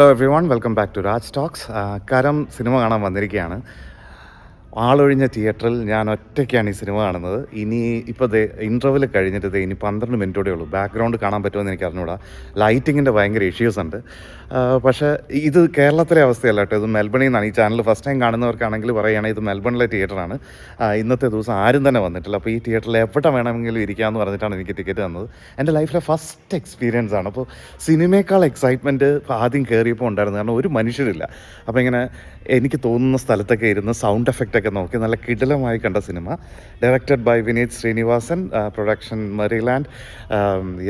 Hello everyone, welcome back to Raj talks. Karam സിനിമ കാണാൻ വന്നിരിക്കുകയാണ്. ആളൊഴിഞ്ഞ തിയേറ്ററിൽ ഞാൻ ഒറ്റയ്ക്കാണ് ഈ സിനിമ കാണുന്നത്. ഇനി ഇപ്പോൾ ഇൻ്റർവെൽ കഴിഞ്ഞിട്ട് ഇനി 12 മിനിറ്റോടെ ഉള്ളൂ. ബാക്ക്ഗ്രൗണ്ട് കാണാൻ പറ്റുമെന്ന് എനിക്ക് അറിഞ്ഞൂടാ. ലൈറ്റിങ്ങിൻ്റെ ഭയങ്കര ഇഷ്യൂസ് ഉണ്ട്. പക്ഷേ ഇത് കേരളത്തിലെ അവസ്ഥയല്ല കേട്ടോ, ഇത് മെൽബണിൽ നിന്നാണ്. ഈ ചാനൽ ഫസ്റ്റ് ടൈം കാണുന്നവർക്കാണെങ്കിൽ പറയുകയാണെങ്കിൽ ഇത് മെൽബണിലെ തിയേറ്ററാണ്. ഇന്നത്തെ ദിവസം ആരും തന്നെ വന്നിട്ടില്ല. അപ്പോൾ ഈ തിയേറ്ററിൽ എവിടെ വേണമെങ്കിലും ഇരിക്കാമെന്ന് പറഞ്ഞിട്ടാണ് എനിക്ക് ടിക്കറ്റ് തന്നത്. എൻ്റെ ലൈഫിലെ ഫസ്റ്റ് എക്സ്പീരിയൻസ് ആണ്. അപ്പോൾ സിനിമയേക്കാൾ എക്സൈറ്റ്മെൻറ്റ് ആദ്യം കയറിയപ്പോൾ ഉണ്ടായിരുന്നു, കാരണം ഒരു മനുഷ്യരില്ല. അപ്പോൾ ഇങ്ങനെ എനിക്ക് തോന്നുന്ന സ്ഥലത്തൊക്കെ ഇരുന്ന് സൗണ്ട് എഫക്റ്റൊക്കെ നോക്കി നല്ല കിടിലമായി കണ്ട സിനിമ. Directed by Vineeth Sreenivasan, production Merryland.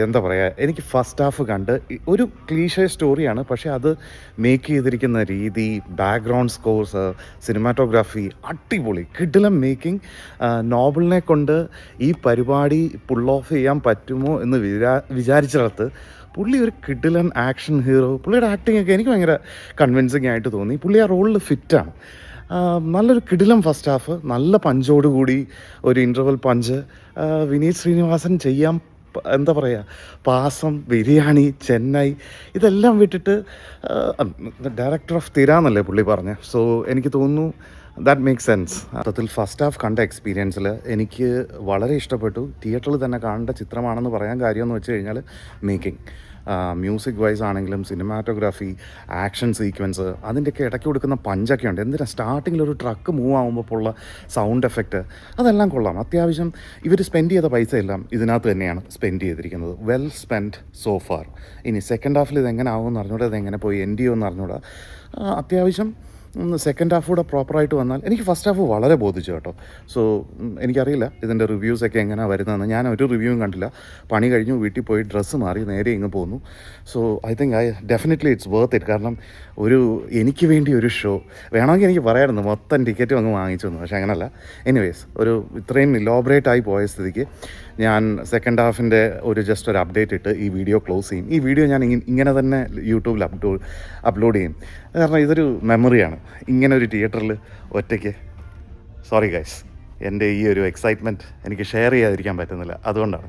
എന്താ പറയുക, എനിക്ക് ഫസ്റ്റ് ഹാഫ് കണ്ട് ഒരു ക്ലീഷേ സ്റ്റോറിയാണ്, പക്ഷേ അത് മേക്ക് ചെയ്തിരിക്കുന്ന രീതി, ബാക്ക്ഗ്രൗണ്ട് സ്കോർസ്, സിനിമാറ്റോഗ്രാഫി അടിപൊളി, കിടിലം മേക്കിംഗ്. നോബലിനെ കൊണ്ട് ഈ പരിപാടി പുൾ ഓഫ് ചെയ്യാൻ പറ്റുമോ എന്ന് വിചാരിച്ചിടത്ത് പുള്ളി ഒരു കിടിലൻ ആക്ഷൻ ഹീറോ. പുള്ളിയുടെ ആക്ടിങ്ങൊക്കെ എനിക്ക് ഭയങ്കര കൺവിൻസിങ് ആയിട്ട് തോന്നി. പുള്ളി ആ റോളിൽ ഫിറ്റാണ്. നല്ലൊരു കിടിലം ഫസ്റ്റ് ഹാഫ്, നല്ല പഞ്ചോടുകൂടി ഒരു ഇൻ്റർവൽ പഞ്ച്. വിനീത് ശ്രീനിവാസൻ ചെയ്യാൻ എന്താ പറയുക, പാസം, ബിരിയാണി, ചെന്നൈ, ഇതെല്ലാം വിട്ടിട്ട് ഡയറക്ടർ ഓഫ് തിരാന്നല്ലേ പുള്ളി പറഞ്ഞത്. സോ എനിക്ക് തോന്നുന്നു ദാറ്റ് മേക്ക് സെൻസ്. അർത്ഥത്തിൽ ഫസ്റ്റ് ഹാഫ് കണ്ട എക്സ്പീരിയൻസിൽ എനിക്ക് വളരെ ഇഷ്ടപ്പെട്ടു. തിയേറ്ററിൽ തന്നെ കാണേണ്ട ചിത്രമാണെന്ന് പറയാൻ കാര്യമെന്ന് വെച്ച് കഴിഞ്ഞാൽ മേക്കിംഗ്, മ്യൂസിക് വൈസ് ആണെങ്കിലും സിനിമാറ്റോഗ്രാഫി, ആക്ഷൻ സീക്വൻസ്, അതിൻ്റെയൊക്കെ ഇടയ്ക്ക് കൊടുക്കുന്ന പഞ്ചൊക്കെ ഉണ്ട്. എന്തിനാ സ്റ്റാർട്ടിങ്ങിലൊരു ട്രക്ക് മൂവ് ആകുമ്പോൾ ഉള്ള സൗണ്ട് എഫക്റ്റ്, അതെല്ലാം കൊള്ളാം. അത്യാവശ്യം ഇവർ സ്പെൻഡ് ചെയ്ത പൈസ എല്ലാം ഇതിനകത്ത് തന്നെയാണ് സ്പെൻഡ് ചെയ്തിരിക്കുന്നത്. Well spend so far. ഇനി സെക്കൻഡ് ഹാഫിൽ ഇതെങ്ങനെ ആകുമെന്ന് അറിഞ്ഞൂടാ, ഇതെങ്ങനെ പോയി എൻഡ് ചെയ്യുമെന്ന് അറിഞ്ഞൂടാ. അത്യാവശ്യം സെക്കൻഡ് ഹാഫ് കൂടെ പ്രോപ്പറായിട്ട് വന്നാൽ, എനിക്ക് ഫസ്റ്റ് ഹാഫ് വളരെ ബോധിച്ചു കേട്ടോ. സോ എനിക്കറിയില്ല ഇതിൻ്റെ റിവ്യൂസൊക്കെ എങ്ങനെയാണ് വരുന്നതെന്ന്. ഞാൻ ഒരു റിവ്യൂവും കണ്ടില്ല. പണി കഴിഞ്ഞു, വീട്ടിൽ പോയി ഡ്രസ്സ് മാറി നേരെ ഇങ്ങ് പോന്നു. So I think definitely it's worth it. കാരണം എനിക്ക് വേണ്ടി ഒരു ഷോ വേണമെങ്കിൽ എനിക്ക് പറയാമായിരുന്നു, മൊത്തം ടിക്കറ്റും അങ്ങ് വാങ്ങിച്ചു തന്നു. പക്ഷേ അങ്ങനല്ല. എനിവേസ്, ഇത്രയും ഇലോബറേറ്റ് ആയി പോയ സ്ഥിതിക്ക് ഞാൻ സെക്കൻഡ് ഹാഫിൻ്റെ ജസ്റ്റ് ഒരു അപ്ഡേറ്റ് ഇട്ട് ഈ വീഡിയോ ക്ലോസ് ചെയ്യും. ഈ വീഡിയോ ഞാൻ ഇങ്ങനെ തന്നെ യൂട്യൂബിൽ അപ്ലോഡ് ചെയ്യും. കാരണം ഇതൊരു മെമ്മറിയാണ്, ഇങ്ങനെ ഒരു തിയേറ്ററിൽ ഒറ്റയ്ക്ക്. സോറി ഗൈസ്, എൻ്റെ ഈ ഒരു എക്സൈറ്റ്മെൻറ്റ് എനിക്ക് ഷെയർ ചെയ്യാതിരിക്കാൻ പറ്റുന്നില്ല, അതുകൊണ്ടാണ്.